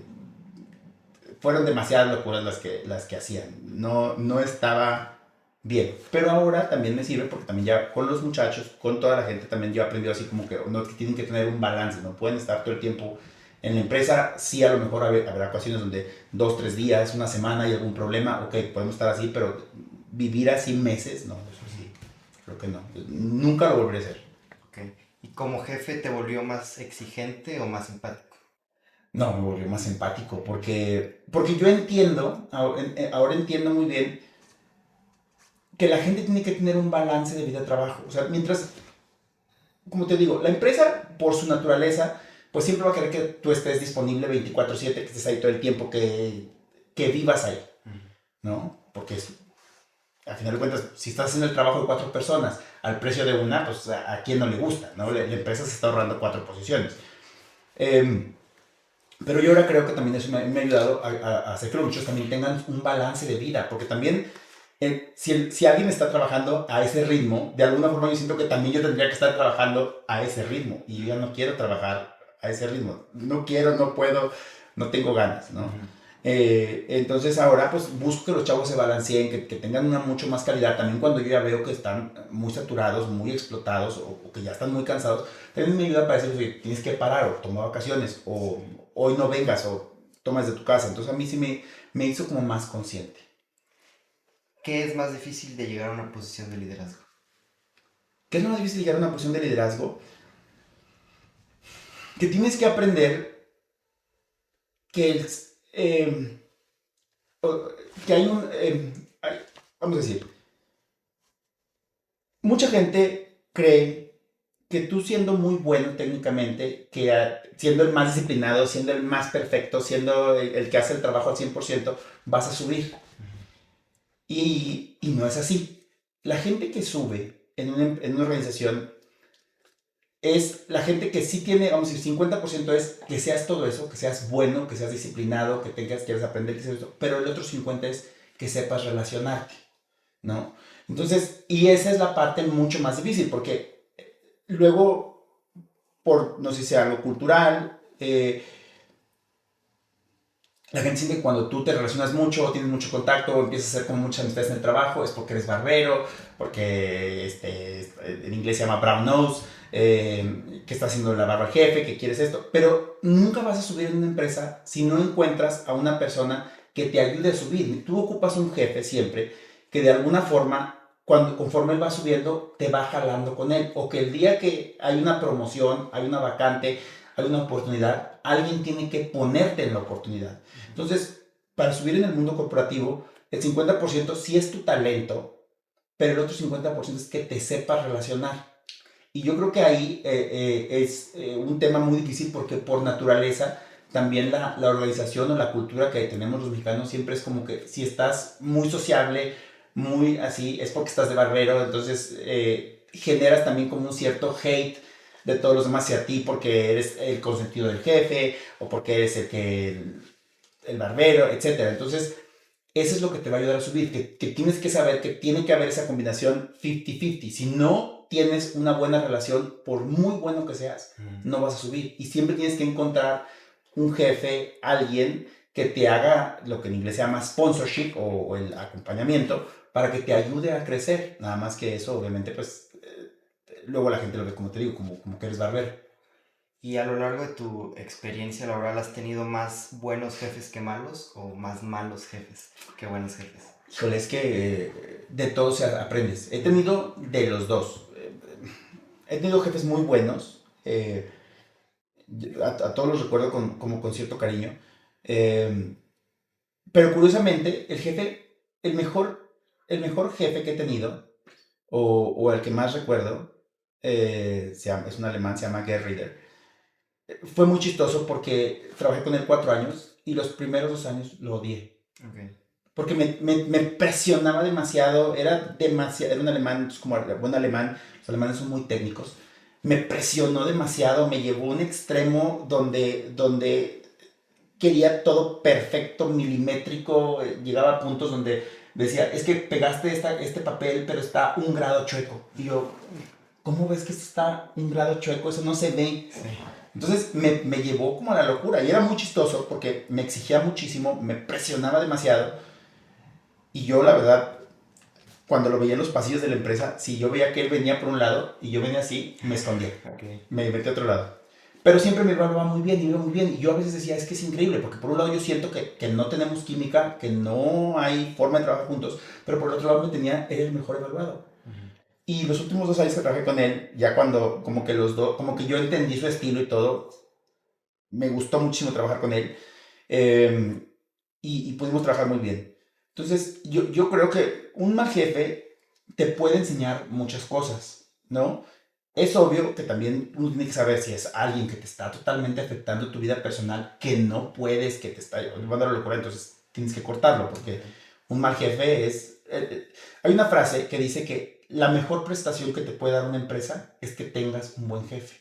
fueron demasiadas locuras las que hacían. No estaba bien. Pero ahora también me sirve porque también ya con los muchachos, con toda la gente, también yo he aprendido así como que no que tienen que tener un balance, no pueden estar todo el tiempo en la empresa. Sí, a lo mejor habrá ocasiones donde 2, 3 días, una semana hay algún problema, ok, podemos estar así, pero vivir así meses, no, eso sí, creo que no. Nunca lo volveré a hacer. Ok. ¿Y como jefe te volvió más exigente o más empático? No, me volvió más empático porque yo entiendo, ahora entiendo muy bien que la gente tiene que tener un balance de vida-trabajo. O sea, mientras, como te digo, la empresa, por su naturaleza, pues siempre va a querer que tú estés disponible 24/7, que estés ahí todo el tiempo, que vivas ahí, Ujú. ¿no? Porque al final de cuentas, si estás haciendo el trabajo de 4 personas al precio de una, pues a quién no le gusta, ¿no? La empresa se está ahorrando 4 posiciones. Eh, pero yo ahora creo que también eso me ha ayudado a hacer que los muchachos también tengan un balance de vida, porque también si alguien está trabajando a ese ritmo, de alguna forma yo siento que también yo tendría que estar trabajando a ese ritmo, y yo ya no quiero trabajar a ese ritmo. No quiero, no puedo, no tengo ganas, ¿no? Ujú. Entonces ahora pues busco que los chavos se balanceen, que tengan una mucho más calidad. También cuando yo ya veo que están muy saturados, muy explotados o que ya están muy cansados, también me ayuda para decirles, oye, tienes que parar o toma vacaciones o Sí. hoy no vengas o tomas de tu casa. Entonces a mí sí me hizo como más consciente. ¿Qué es más difícil de llegar a una posición de liderazgo? ¿Qué es lo más difícil de llegar a una posición de liderazgo? Que tienes que aprender que, eh, que hay un... vamos a decir, mucha gente cree que tú siendo muy bueno técnicamente, que siendo el más disciplinado, siendo el más perfecto, siendo el que hace el trabajo al 100%, vas a subir. Y no es así. La gente que sube en una organización es la gente que sí tiene, vamos a decir, 50% es que seas todo eso, que seas bueno, que seas disciplinado, que tengas, quieras aprender, que seas eso, pero el otro 50 es que sepas relacionarte, ¿no? Entonces, y esa es la parte mucho más difícil, porque luego, por, no sé si sea algo cultural, la gente siente que cuando tú te relacionas mucho, tienes mucho contacto, empiezas a hacer como muchas amistades en el trabajo, es porque eres barbero, porque en inglés se llama brown nose, que está haciendo la barba al jefe, que quieres esto, pero nunca vas a subir en una empresa si no encuentras a una persona que te ayude a subir. Tú ocupas un jefe siempre que de alguna forma, conforme él va subiendo, te va jalando con él, o que el día que hay una promoción, hay una vacante, hay una oportunidad, alguien tiene que ponerte en la oportunidad. Entonces, para subir en el mundo corporativo, el 50% sí es tu talento, pero el otro 50% es que te sepas relacionar. Y yo creo que ahí es un tema muy difícil porque por naturaleza también la organización o la cultura que tenemos los mexicanos siempre es como que si estás muy sociable, muy así, es porque estás de barbero, entonces generas también como un cierto hate de todos los demás hacia ti porque eres el consentido del jefe o porque eres el barbero, etcétera. Entonces, eso es lo que te va a ayudar a subir, que tienes que saber que tiene que haber esa combinación 50-50. Si no tienes una buena relación, por muy bueno que seas, no vas a subir. Y siempre tienes que encontrar un jefe, alguien que te haga lo que en inglés se llama sponsorship o el acompañamiento para que te ayude a crecer. Nada más que eso, obviamente, pues luego la gente lo ve como te digo, como que eres barbero. ¿Y a lo largo de tu experiencia laboral has tenido más buenos jefes que malos o más malos jefes que buenos jefes? Híjole, es que de todo se aprendes. He tenido de los dos. He tenido jefes muy buenos. A todos los recuerdo como con cierto cariño. Eh, pero curiosamente, el mejor jefe que he tenido, o el que más recuerdo, es un alemán, se llama Gerd Rieder. Fue muy chistoso porque trabajé con él 4 años y los primeros 2 años lo odié. Okay. Porque me presionaba demasiado, era un alemán, pues, como buen alemán, los alemanes son muy técnicos, me presionó demasiado, me llevó a un extremo donde quería todo perfecto, milimétrico, llegaba a puntos donde decía, es que pegaste este papel, pero está 1 grado chueco. Y yo, ¿cómo ves que esto está 1 grado chueco? Eso no se ve. Sí. Entonces me llevó como a la locura y era muy chistoso porque me exigía muchísimo, me presionaba demasiado y yo la verdad, cuando lo veía en los pasillos de la empresa, si yo veía que él venía por un lado y yo venía así, me escondía, Okay. me metí a otro lado. Pero siempre me evaluaba muy bien, iba muy bien. Y yo a veces decía, es que es increíble, porque por un lado yo siento que no tenemos química, que no hay forma de trabajar juntos, pero por el otro lado era el mejor evaluado. Y los últimos 2 años que trabajé con él, ya cuando como que los dos, como que yo entendí su estilo y todo, me gustó muchísimo trabajar con él eh, y pudimos trabajar muy bien. Entonces, yo creo que un mal jefe te puede enseñar muchas cosas, ¿no? Es obvio que también uno tiene que saber si es alguien que te está totalmente afectando tu vida personal, que no puedes, que te está llevando a la locura, entonces tienes que cortarlo, porque un mal jefe es... hay una frase que dice que la mejor prestación que te puede dar una empresa es que tengas un buen jefe.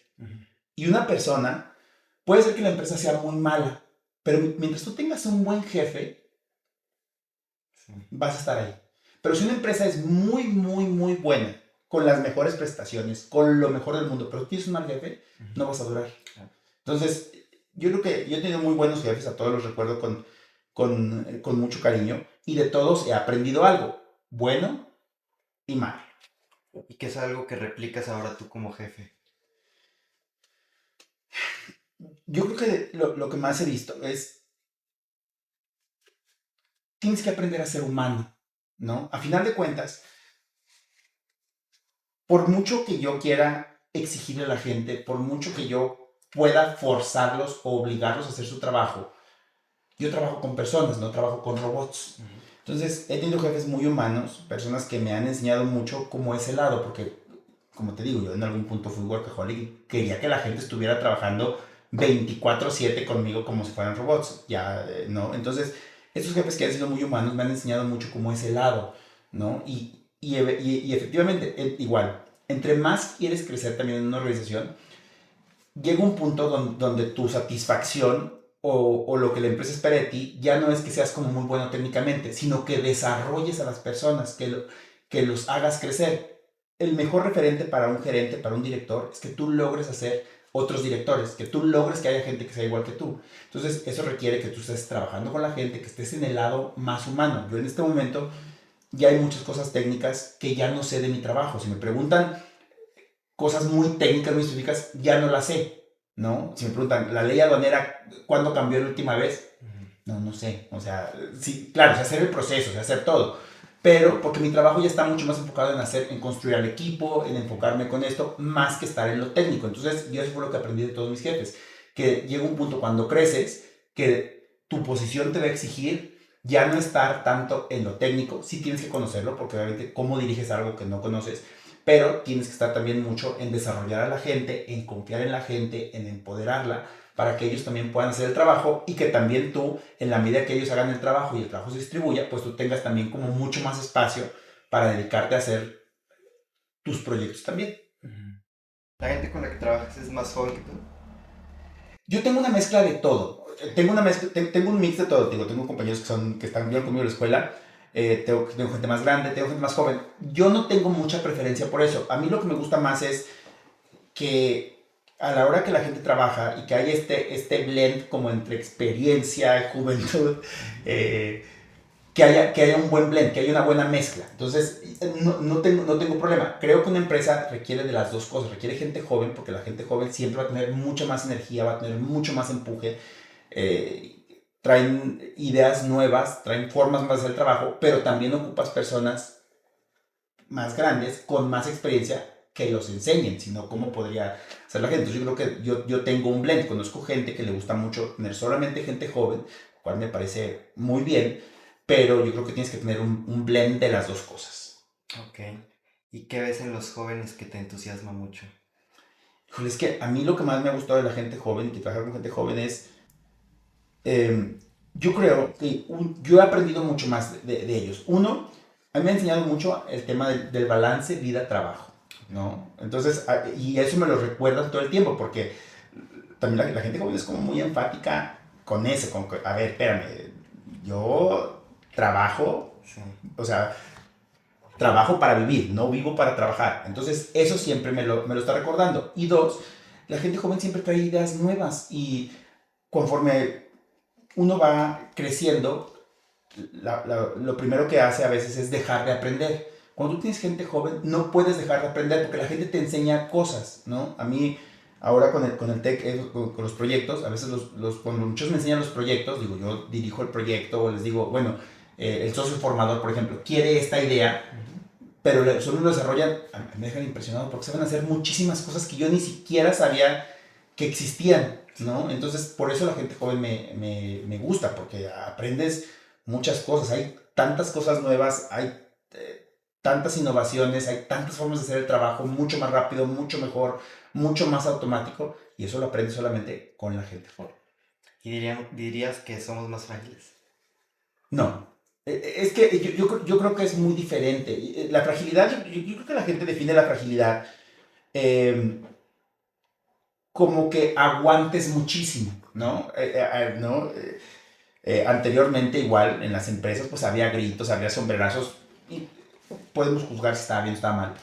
Y una persona, puede ser que la empresa sea muy mala, pero mientras tú tengas un buen jefe, Sí. vas a estar ahí. Pero si una empresa es muy, muy, muy buena, con las mejores prestaciones, con lo mejor del mundo, pero tienes un mal jefe, no vas a durar. Entonces, yo creo que yo he tenido muy buenos jefes, a todos los recuerdo con mucho cariño y de todos he aprendido algo, bueno y malo. ¿Y qué es algo que replicas ahora tú como jefe? Yo creo que lo que más he visto es, tienes que aprender a ser humano, ¿no? A final de cuentas, por mucho que yo quiera exigirle a la gente, por mucho que yo pueda forzarlos o obligarlos a hacer su trabajo, yo trabajo con personas, no trabajo con robots. Entonces, he tenido jefes muy humanos, personas que me han enseñado mucho cómo es el lado, porque, como te digo, yo en algún punto fui workaholic y quería que la gente estuviera trabajando 24/7 conmigo como si fueran robots, ya, ¿no? Entonces, estos jefes que han sido muy humanos me han enseñado mucho cómo es el lado, ¿no? Y efectivamente, igual, entre más quieres crecer también en una organización, llega un punto donde tu satisfacción o lo que la empresa espera de ti ya no es que seas como muy bueno técnicamente, sino que desarrolles a las personas, que los hagas crecer. El mejor referente para un gerente, para un director, es que tú logres hacer otros directores, que tú logres que haya gente que sea igual que tú. Entonces, eso requiere que tú estés trabajando con la gente, que estés en el lado más humano. Yo en este momento ya hay muchas cosas técnicas que ya no sé de mi trabajo. Si me preguntan cosas muy técnicas, muy específicas, ya no las sé, ¿no? Si me preguntan, ¿la ley aduanera cuándo cambió la última vez? No, no sé. O sea, sí, claro, sé hacer el proceso, sé hacer todo. Pero porque mi trabajo ya está mucho más enfocado en construir al equipo, en enfocarme con esto, más que estar en lo técnico. Entonces, yo eso fue lo que aprendí de todos mis jefes. Que llega un punto cuando creces que tu posición te va a exigir ya no estar tanto en lo técnico. Sí tienes que conocerlo, porque obviamente cómo diriges algo que no conoces, pero tienes que estar también mucho en desarrollar a la gente, en confiar en la gente, en empoderarla, para que ellos también puedan hacer el trabajo y que también tú, en la medida que ellos hagan el trabajo y el trabajo se distribuya, pues tú tengas también como mucho más espacio para dedicarte a hacer tus proyectos también. ¿La gente con la que trabajas es más joven que tú? Yo tengo una mezcla de todo. Tengo un mix de todo. Tengo compañeros que están bien conmigo en la escuela. Tengo gente más grande, tengo gente más joven. Yo no tengo mucha preferencia por eso. A mí lo que me gusta más es que a la hora que la gente trabaja y que hay este blend como entre experiencia y juventud, eh, que haya un buen blend, que haya una buena mezcla. Entonces, no tengo problema. Creo que una empresa requiere de las dos cosas. Requiere gente joven, porque la gente joven siempre va a tener mucha más energía, va a tener mucho más empuje. Traen ideas nuevas, traen formas más de hacer el trabajo, pero también ocupas personas más grandes, con más experiencia, que los enseñen, sino cómo podría hacer la gente. Entonces yo creo que yo tengo un blend, conozco gente que le gusta mucho tener solamente gente joven, lo cual me parece muy bien, pero yo creo que tienes que tener un blend de las dos cosas. Ok. ¿Y qué ves en los jóvenes que te entusiasma mucho? Híjole, es que a mí lo que más me ha gustado de la gente joven y que trabajar con gente joven es, eh, yo creo que yo he aprendido mucho más de ellos. Uno, a mí me ha enseñado mucho el tema del balance vida-trabajo, ¿no? Entonces, y eso me lo recuerdan todo el tiempo, porque también la gente joven es como muy enfática con eso, con que, a ver, espérame, yo trabajo, Sí. o sea, trabajo para vivir, no vivo para trabajar. Entonces, eso siempre me lo está recordando. Y dos, la gente joven siempre trae ideas nuevas y conforme uno va creciendo, lo primero que hace a veces es dejar de aprender. Cuando tú tienes gente joven, no puedes dejar de aprender porque la gente te enseña cosas, ¿no? A mí, ahora con el tech, con los proyectos, a veces cuando muchos me enseñan los proyectos, digo, yo dirijo el proyecto o les digo, bueno, el socio formador, por ejemplo, quiere esta idea, pero solo lo desarrollan, me dejan impresionado porque saben hacer muchísimas cosas que yo ni siquiera sabía que existían, ¿no? Entonces, por eso la gente joven me gusta, porque aprendes muchas cosas, hay tantas cosas nuevas, hay tantas innovaciones, hay tantas formas de hacer el trabajo mucho más rápido, mucho mejor, mucho más automático, y eso lo aprendes solamente con la gente joven. ¿Y dirías que somos más frágiles? No. Es que yo creo que es muy diferente. La fragilidad, yo creo que la gente define la fragilidad eh, como que aguantes muchísimo, ¿no? ¿No? Anteriormente igual en las empresas pues había gritos, había sombrerazos y podemos juzgar si estaba bien o estaba mal,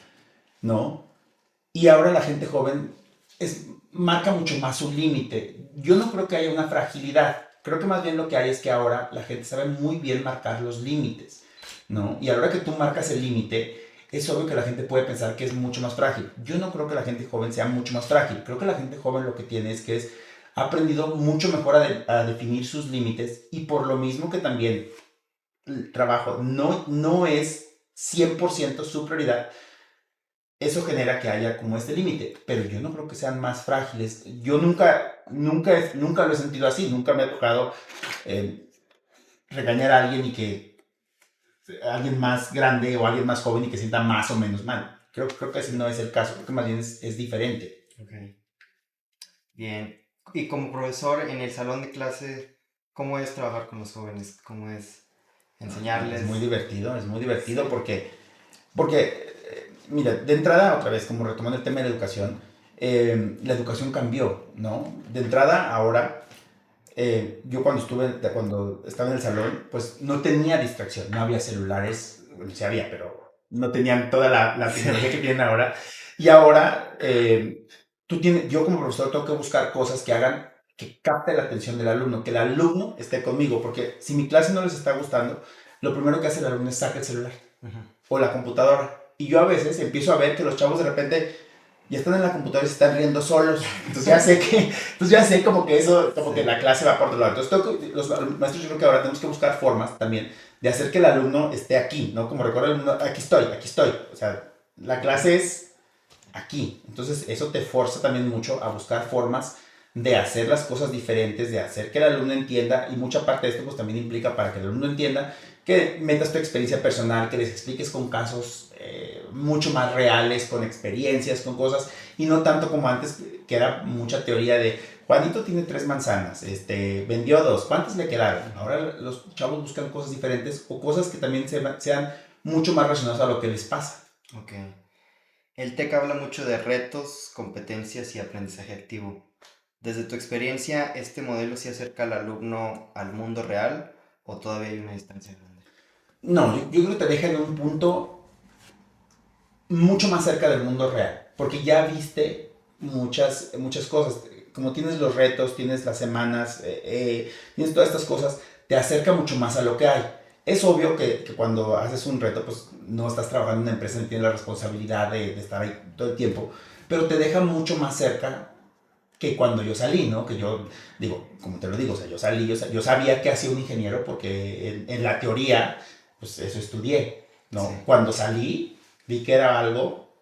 ¿no? Y ahora la gente joven es marca mucho más un límite. Yo no creo que haya una fragilidad. Creo que más bien lo que hay es que ahora la gente sabe muy bien marcar los límites, ¿no? Y a la hora que tú marcas el límite, es obvio que la gente puede pensar que es mucho más frágil. Yo no creo que la gente joven sea mucho más frágil. Creo que la gente joven lo que tiene es que ha aprendido mucho mejor a definir sus límites y por lo mismo que también el trabajo no es 100% su prioridad, eso genera que haya como este límite, pero yo no creo que sean más frágiles. Yo nunca lo he sentido así, nunca me ha tocado eh, regañar a alguien y que alguien más grande o alguien más joven y que sienta más o menos mal. Creo que ese no es el caso, creo que más bien es diferente. Okay. Bien. Y como profesor en el salón de clase, ¿cómo es trabajar con los jóvenes? ¿Cómo es enseñarles? Es muy divertido porque mira, de entrada, otra vez, como retomando el tema de la la educación cambió, ¿no? De entrada, ahora, yo cuando estaba en el salón, pues no tenía distracción, no había celulares, bueno, sí había, pero no tenían toda la tecnología que tienen ahora. Y ahora, yo como profesor tengo que buscar cosas que hagan que capte la atención del alumno, que el alumno esté conmigo, porque si mi clase no les está gustando, lo primero que hace el alumno es sacar el celular o la computadora. Y yo a veces empiezo a ver que los chavos de repente ya están en la computadora y se están riendo solos. Entonces ya sé como que eso, como que la clase va por otro lado. Entonces los maestros yo creo que ahora tenemos que buscar formas también de hacer que el alumno esté aquí, ¿no? Como recuerda el alumno, aquí estoy. O sea, la clase es aquí. Entonces eso te forza también mucho a buscar formas de hacer las cosas diferentes, de hacer que el alumno entienda, y mucha parte de esto pues también implica para que el alumno entienda que metas tu experiencia personal, que les expliques con casos mucho más reales, con experiencias, con cosas, y no tanto como antes, que era mucha teoría de Juanito tiene 3 manzanas, vendió 2, ¿cuántas le quedaron? Ahora los chavos buscan cosas diferentes o cosas que también sean mucho más relacionadas a lo que les pasa. Ok. El TEC habla mucho de retos, competencias y aprendizaje activo. Desde tu experiencia, ¿este modelo se acerca al alumno al mundo real o todavía hay una distancia grande? No, yo creo que te deja en un punto mucho más cerca del mundo real, porque ya viste muchas cosas. Como tienes los retos, tienes las semanas, tienes todas estas cosas, te acerca mucho más a lo que hay. Es obvio que cuando haces un reto, pues no estás trabajando en una empresa, no tienes la responsabilidad de estar ahí todo el tiempo, pero te deja mucho más cerca que cuando yo salí, ¿no? Que yo, digo, como te lo digo, o sea, yo salí, yo sabía que hacía un ingeniero porque en la teoría, pues eso estudié, ¿no? Sí. Cuando salí, vi que era algo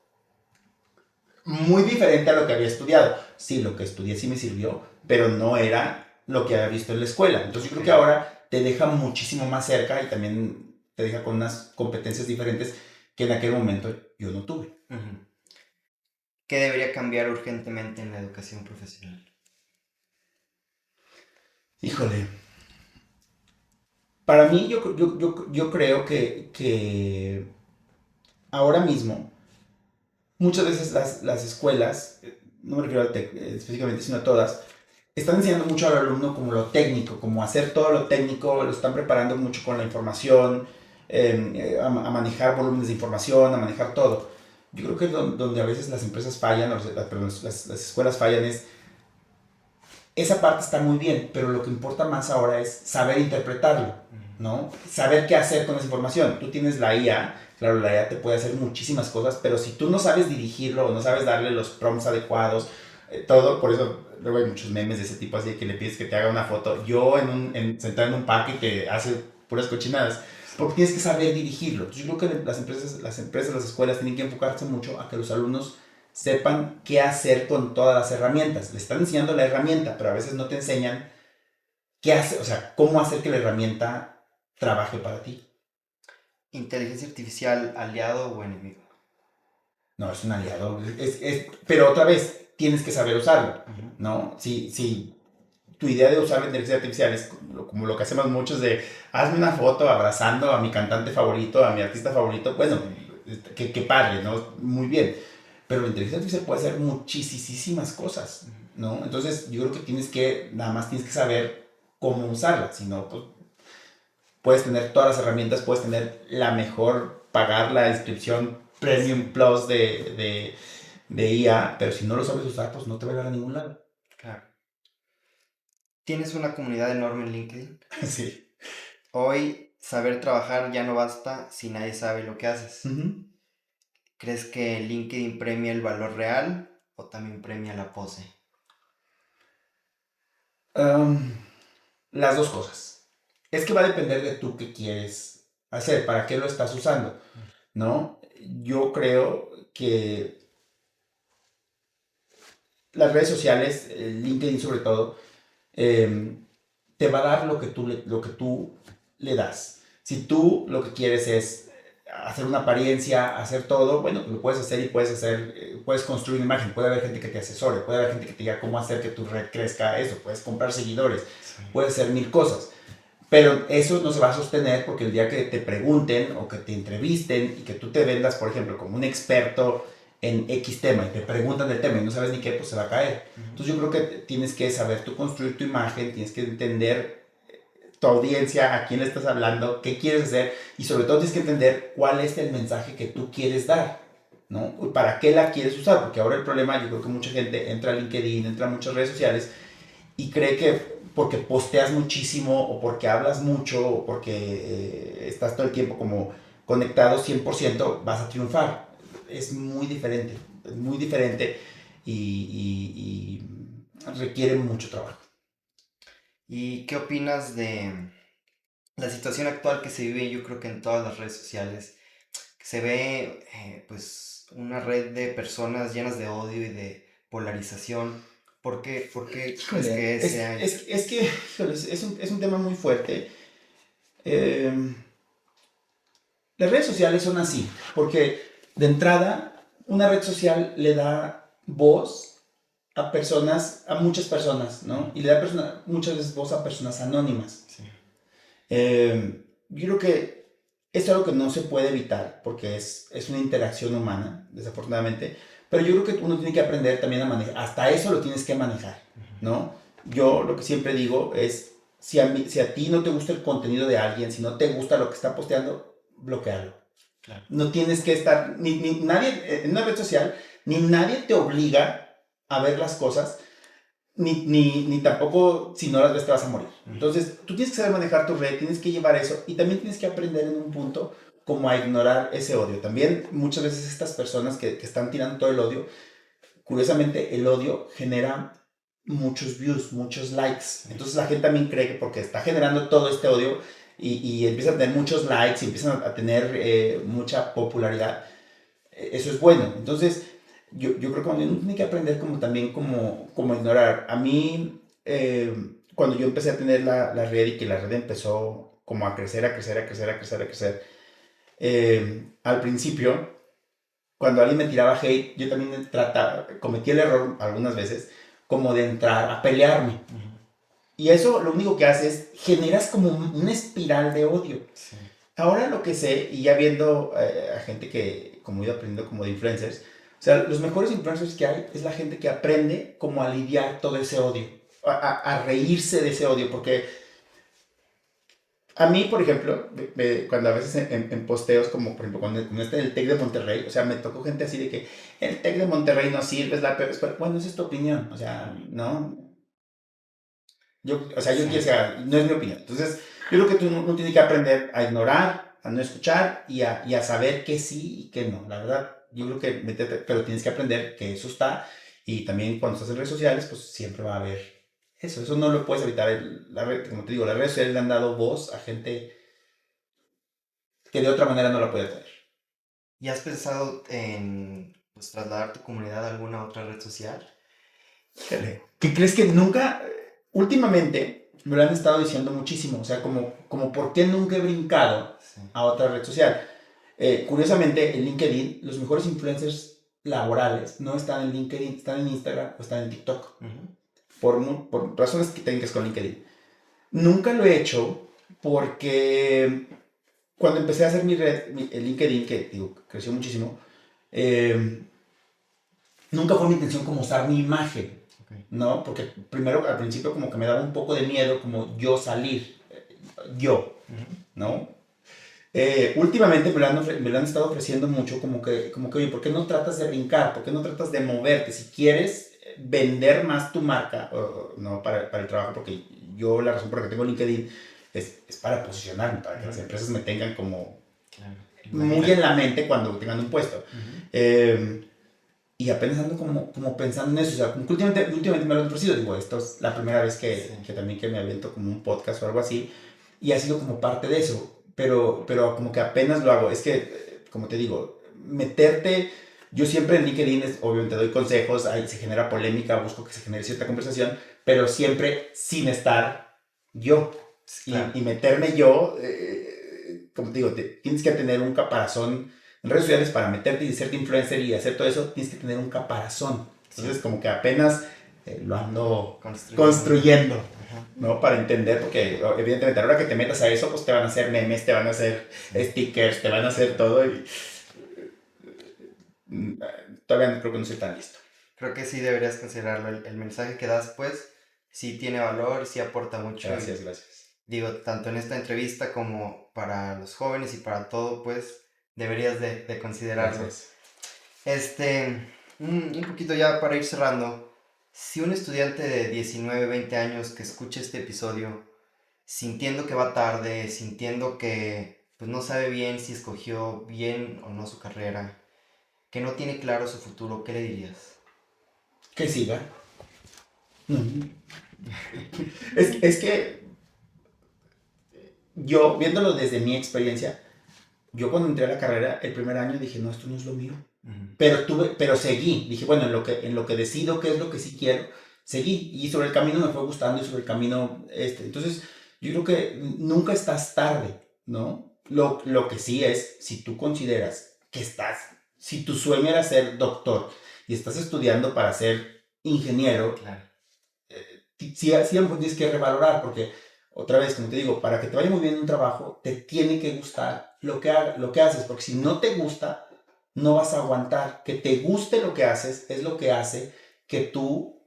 muy diferente a lo que había estudiado. Sí, lo que estudié sí me sirvió, pero no era lo que había visto en la escuela. Entonces yo creo que ahora te deja muchísimo más cerca y también te deja con unas competencias diferentes que en aquel momento yo no tuve. Ujú. ¿Qué debería cambiar urgentemente en la educación profesional? Híjole, para mí yo creo que ahora mismo muchas veces las escuelas, no me refiero al TEC específicamente, sino a todas, están enseñando mucho al alumno como lo técnico, como hacer todo lo técnico, lo están preparando mucho con la información, a manejar volúmenes de información, a manejar todo. Yo creo que donde a veces las empresas fallan, perdón, las escuelas fallan es, esa parte está muy bien, pero lo que importa más ahora es saber interpretarlo, ¿no? Saber qué hacer con esa información. Tú tienes la IA, claro, la IA te puede hacer muchísimas cosas, pero si tú no sabes dirigirlo o no sabes darle los prompts adecuados, todo, por eso luego hay muchos memes de ese tipo, así que le pides que te haga una foto. Yo sentado en un parque que hace puras cochinadas, porque tienes que saber dirigirlo. Entonces yo creo que las escuelas tienen que enfocarse mucho a que los alumnos sepan qué hacer con todas las herramientas. Le están enseñando la herramienta, pero a veces no te enseñan qué hacer, o sea, cómo hacer que la herramienta trabaje para ti. ¿Inteligencia artificial aliado o enemigo? No, es un aliado. Pero otra vez, tienes que saber usarlo, Ujú. ¿no? Si tu idea de usar la inteligencia artificial es como lo que hacemos muchos de hazme una foto abrazando a mi cantante favorito, a mi artista favorito, bueno, que padre, ¿no? Muy bien. Pero la inteligencia artificial puede hacer muchísimas cosas, ¿no? Entonces yo creo que nada más tienes que saber cómo usarla, si no, pues puedes tener todas las herramientas, puedes tener la mejor, pagar la inscripción Premium Plus de IA, pero si no lo sabes usar, pues no te va a llevar a ningún lado. Claro. Tienes una comunidad enorme en LinkedIn. Sí. Hoy, saber trabajar ya no basta si nadie sabe lo que haces. Ujú. ¿Crees que LinkedIn premia el valor real o también premia la pose? Am, las dos cosas. Es que va a depender de tú qué quieres hacer, para qué lo estás usando, ¿no? Yo creo que las redes sociales, LinkedIn sobre todo, eh, te va a dar lo que tú le das. Si tú lo que quieres es hacer una apariencia, hacer todo, bueno, lo puedes hacer y puedes hacer, puedes construir una imagen, puede haber gente que te asesore, puede haber gente que te diga cómo hacer que tu red crezca eso, puedes comprar seguidores, Sí. puedes hacer mil cosas. Pero eso no se va a sostener porque el día que te pregunten o que te entrevisten y que tú te vendas, por ejemplo, como un experto en X tema y te preguntan del tema y no sabes ni qué, pues se va a caer. Entonces yo creo que tienes que saber tú construir tu imagen, tienes que entender tu audiencia, a quién le estás hablando, qué quieres hacer y sobre todo tienes que entender cuál es el mensaje que tú quieres dar, ¿no? ¿Para qué la quieres usar? Porque ahora el problema, yo creo que mucha gente entra a LinkedIn, entra a muchas redes sociales y cree que porque posteas muchísimo o porque hablas mucho o porque estás todo el tiempo como conectado 100% vas a triunfar. Es muy diferente y requiere mucho trabajo. ¿Y qué opinas de la situación actual que se vive, yo creo que en todas las redes sociales? Que se ve pues una red de personas llenas de odio y de polarización. Por qué crees Híjole, que sea esto? es que híjole, es un tema muy fuerte. Eh, las redes sociales son así, porque de entrada una red social le da voz a personas, a muchas personas, ¿no? Y le da muchas veces voz a personas anónimas. Sí. Yo creo que es algo que no se puede evitar porque es una interacción humana, desafortunadamente, pero yo creo que uno tiene que aprender también a manejar, hasta eso lo tienes que manejar, ¿no? Yo lo que siempre digo es, si a ti no te gusta el contenido de alguien, si no te gusta lo que está posteando, bloquealo. Claro. No tienes que estar, ni nadie, en una red social, ni nadie te obliga a ver las cosas, ni tampoco si no las ves te vas a morir. Entonces, tú tienes que saber manejar tu red, tienes que llevar eso y también tienes que aprender en un punto como a ignorar ese odio. También muchas veces estas personas que están tirando todo el odio, curiosamente el odio genera muchos views, muchos likes. Entonces la gente también cree que porque está generando todo este odio y empiezan a tener muchos likes y empiezan a tener mucha popularidad, eso es bueno. Entonces, yo creo que uno tiene que aprender como también como ignorar. A mí, cuando yo empecé a tener la red y que la red empezó como a crecer, a crecer, a crecer, a crecer, a crecer, al principio, cuando alguien me tiraba hate, yo también cometí el error algunas veces como de entrar a pelearme. Y eso lo único que hace es generas como una espiral de odio. Sí. Ahora lo que sé, y ya viendo a gente que, como he ido aprendiendo como de influencers, o sea, los mejores influencers que hay es la gente que aprende como a lidiar todo ese odio, a reírse de ese odio, porque a mí, por ejemplo, cuando a veces en posteos, como por ejemplo con este del TEC de Monterrey, o sea, me tocó gente así de que el TEC de Monterrey no sirve, es la peor escuela. Bueno, esa es tu opinión, o sea, no. Yo Sí. quiero sea, no es mi opinión. Entonces, yo creo que tú no tienes que aprender a ignorar, a no escuchar y a saber qué sí y qué no. La verdad, yo creo que métete, pero tienes que aprender que eso está. Y también cuando estás en redes sociales, pues siempre va a haber eso. Eso no lo puedes evitar. Como te digo, las redes sociales le han dado voz a gente que de otra manera no la puede tener. ¿Y has pensado en pues, trasladar tu comunidad a alguna otra red social? ¿Qué crees que nunca, últimamente, me lo han estado diciendo muchísimo? O sea, como ¿por qué nunca he brincado Sí. a otra red social? Curiosamente, en LinkedIn, los mejores influencers laborales no están en LinkedIn, están en Instagram o están en TikTok. Por razones técnicas con LinkedIn. Nunca lo he hecho porque cuando empecé a hacer mi red, el LinkedIn, que digo, creció muchísimo, eh, nunca fue mi intención como usar mi imagen, Okay. ¿no? Porque primero al principio como que me daba un poco de miedo como yo salir, yo, ¿no? Últimamente me lo han estado ofreciendo mucho, oye, ¿por qué no tratas de brincar? ¿Por qué no tratas de moverte? Si quieres vender más tu marca, no para el trabajo, porque yo la razón por la que tengo LinkedIn es para posicionarme, para que las empresas me tengan como Claro, muy en la mente cuando tengan un puesto. Y apenas ando como pensando en eso, o sea, como que últimamente me lo han ofrecido, digo, esto es la primera vez que también que me aviento como un podcast o algo así, y ha sido como parte de eso, pero como que apenas lo hago, es que, como te digo, meterte, yo siempre en LinkedIn, obviamente doy consejos, ahí se genera polémica, busco que se genere cierta conversación, pero siempre sin estar yo, claro. y meterme yo, como te digo, tienes que tener un caparazón en redes sociales para meterte y hacerte influencer y hacer todo eso, tienes que tener un caparazón. Entonces, como que apenas lo ando construyendo, ¿no? Para entender, porque evidentemente a la hora que te metas a eso, pues te van a hacer memes, te van a hacer stickers, te van a hacer todo y todavía creo que no soy tan listo. Creo que sí deberías considerarlo. El mensaje que das, pues, sí tiene valor, sí aporta mucho. Gracias, gracias. Digo, tanto en esta entrevista como para los jóvenes y para todo, pues, deberías de considerarlo. Gracias. Un poquito ya para ir cerrando. Si un estudiante de 19, 20 años que escuche este episodio, sintiendo que va tarde, sintiendo que pues no sabe bien si escogió bien o no su carrera, que no tiene claro su futuro, ¿qué le dirías? Que siga. Es que yo, viéndolo desde mi experiencia, yo cuando entré a la carrera, el primer año dije, no, esto no es lo mío. Pero seguí, dije, bueno, en lo que decido qué es lo que sí quiero, seguí. Y sobre el camino me fue gustando y sobre el camino, entonces, yo creo que nunca estás tarde, ¿no? Lo que sí es, si tú consideras que si tu sueño era ser doctor y estás estudiando para ser ingeniero, Claro. Siempre tienes que revalorar, porque otra vez, como te digo, para que te vaya muy bien en un trabajo, te tiene que gustar lo que haces, porque si no te gusta, no vas a aguantar. Que te guste lo que haces es lo que hace que tú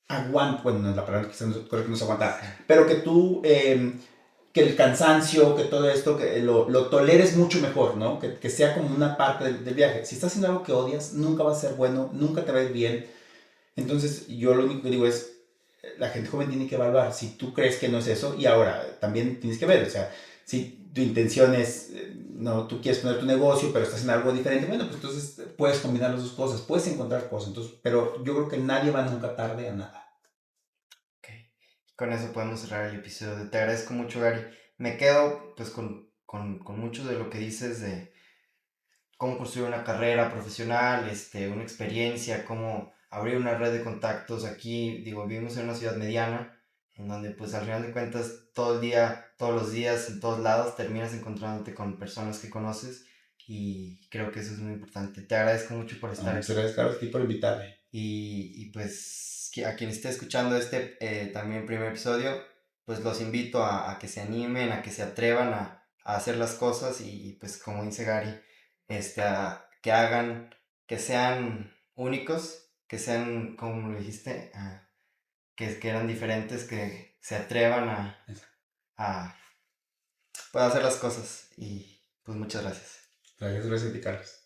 aguantes, bueno, no es la palabra que no es aguantar, pero que tú, que el cansancio, que todo esto, que lo toleres mucho mejor, ¿no? Que sea como una parte del viaje. Si estás haciendo algo que odias, nunca va a ser bueno, nunca te va a ir bien. Entonces, yo lo único que digo es, la gente joven tiene que evaluar si tú crees que no es eso y ahora también tienes que ver, o sea, si tu intención es, no, tú quieres poner tu negocio, pero estás en algo diferente, bueno, pues entonces puedes combinar las dos cosas, puedes encontrar cosas, entonces, pero yo creo que nadie va nunca tarde a nada. Ok. Con eso podemos cerrar el episodio. Te agradezco mucho, Gary. Me quedo pues con mucho de lo que dices de cómo construir una carrera profesional, una experiencia, cómo abrir una red de contactos. Aquí, digo, vivimos en una ciudad mediana, en donde pues al final de cuentas todo el día, todos los días, en todos lados, terminas encontrándote con personas que conoces y creo que eso es muy importante. Te agradezco mucho por estar Muchas aquí. gracias, Carlos, a ti por invitarme. Y pues a quien esté escuchando este también primer episodio, pues los invito a que se animen, a que se atrevan a hacer las cosas y pues como dice Gary, que hagan, que sean únicos, que sean, como lo dijiste, que eran diferentes, que se atrevan a, pues, a hacer las cosas y pues muchas gracias. Gracias a ti, Carlos.